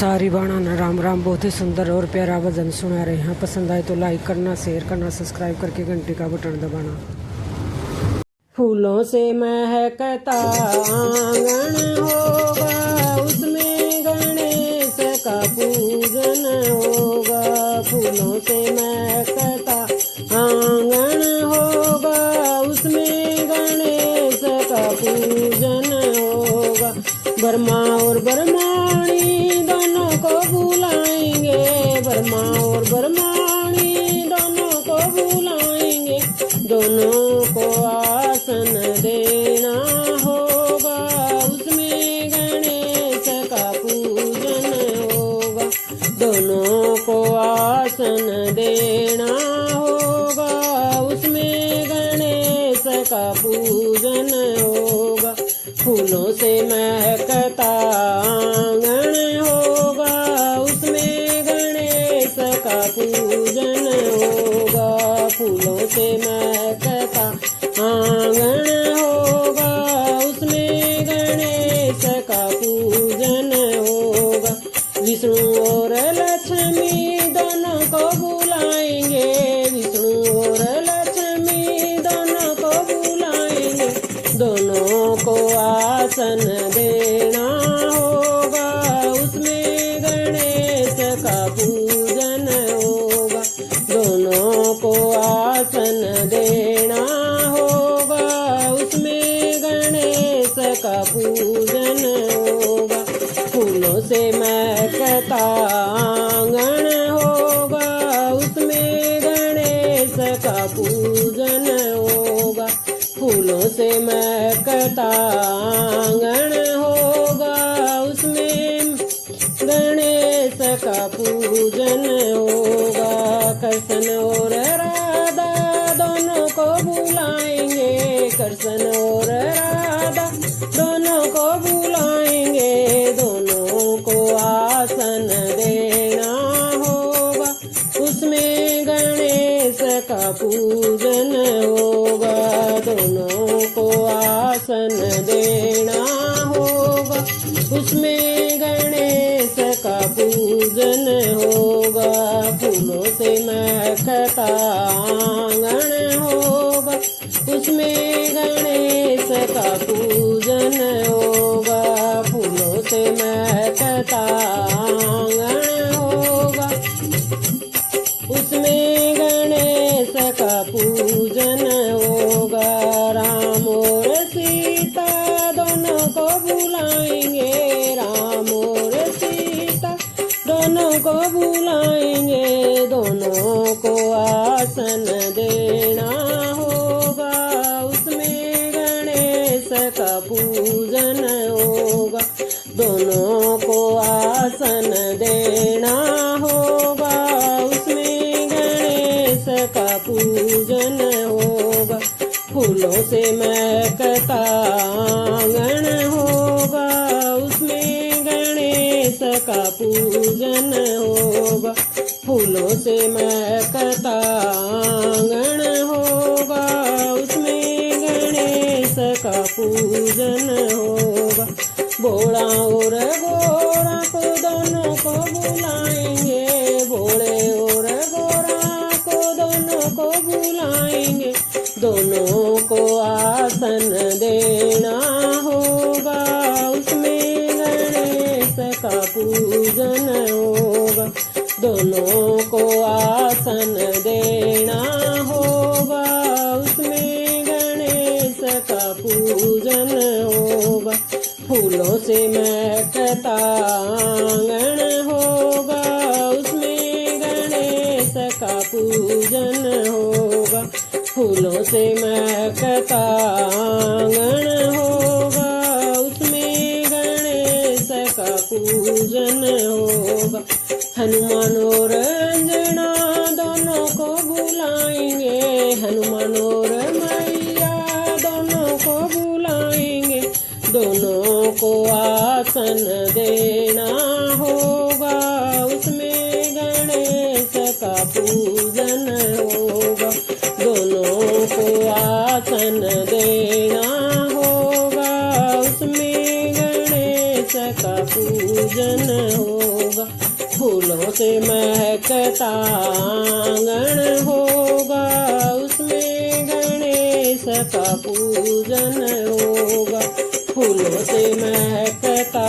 सारी बाणा ना राम राम। बहुत ही सुंदर और प्यारा भजन सुना रहे हैं। पसंद आए तो लाइक करना, शेयर करना, सब्सक्राइब करके घंटी का बटन दबाना। फूलों से महकता आंगन होगा, उसमें गणेश का पूजन होगा। फूलों से महकता आंगन होगा, उसमें गणेश का पूजन होगा। ब्रह्मा और ब्रह्माणी दोनों को बुलाएंगे, ब्रह्मा और ब्रह्माणी दोनों को बुलाएंगे। दोनों को आसन देना होगा, उसमें गणेश का पूजन होगा। दोनों को आसन देना होगा, उसमें गणेश का पूजन होगा। फूलों से महकता आंगन होगा, उसमें गणेश का पूजन होगा। फूलों से महकता आंगन होगा, उसमें गणेश का पूजन होगा। विष्णु और लक्ष्मी दोनों को बुलाएंगे, विष्णु और लक्ष्मी दोनों को बुलाएंगे। दोनों को आसन देना होगा, उसमें गणेश का पूजन होगा। दोनों को आसन देना होगा, उसमें गणेश का पूजन होगा। फूलों से महकता आंगन होगा, उसमें गणेश का पूजन होगा। फूलों से महकता आंगन होगा, उसमें गणेश का पूजन होगा। कृष्ण और राधा दोनों को बुलाएंगे, कृष्ण और राधा दोनों को बुलाएंगे। दोनों को आसन देना होगा, उसमें गणेश का पूजन होगा। दोनों को आसन देना होगा, उसमें गणेश का पूजन होगा। फूलों से महकता आंगन होगा, उसमें गणेश का पूजन होगा। फूलों से महकता आंगन होगा, उसमें गणेश का पूजन होगा। राम और सीता दोनों को बुलाएंगे, राम और सीता दोनों को बुलाएंगे। दोनों को आसन देना होगा, उसमें गणेश का पूजन होगा। दोनों को आसन देना होगा, उसमें गणेश का पूजन होगा। फूलों से महकता आंगन होगा, उसमें गणेश का पूजन होगा। फूलों से महकता आंगन होगा, उसमें गणेश का पूजन होगा। भोला और गोरा को दोनों को बुलाएंगे, भोले और गोरा को दोनों को बुलाएंगे। दोनों को आसन देना होगा, उसमें गणेश का पूजन होगा। दोनों को आसन देना होगा, उसमें गणेश का पूजन होगा। फूलों से महकता आंगन होगा, उसमें गणेश का पूजन होगा। फूलों से महकता आंगन होगा, उसमें गणेश का पूजन होगा। हनुमान और अंजना दोनों को बुलाएंगे, हनुमान और मैया दोनों को बुलाएंगे। दोनों को आसन देना होगा, उसमें गणेश का पूजन होगा। दोनों को आसन देना होगा, उसमें गणेश का पूजन होगा। फूलों से महकता आंगन होगा, उसमें गणेश का पूजन होगा। फूलों से महकता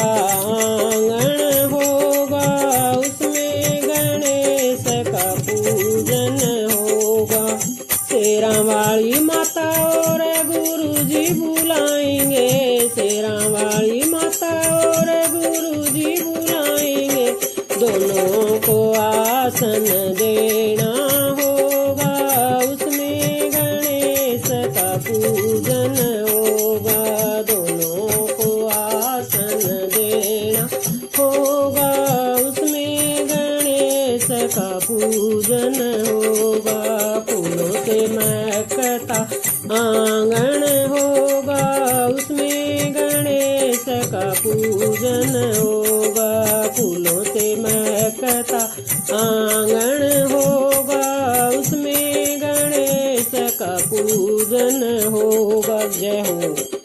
आंगन होगा, उसमें गणेश का पूजन होगा। शेरा वाली माता और गुरुजी बुलाएंगे, शेरा वाली माता और गुरुजी बुलाएंगे। दोनों को आसन देना होगा, उसमें गणेश का पूजन होगा। दोनों को आसन देना होगा, उसमें गणेश का पूजन होगा। फूलों से महकता आंगन होगा, उसमें गणेश का पूजन होगा। फूलों से महकता आंगन होगा, उसमें गणेश का पूजन होगा। जय हो।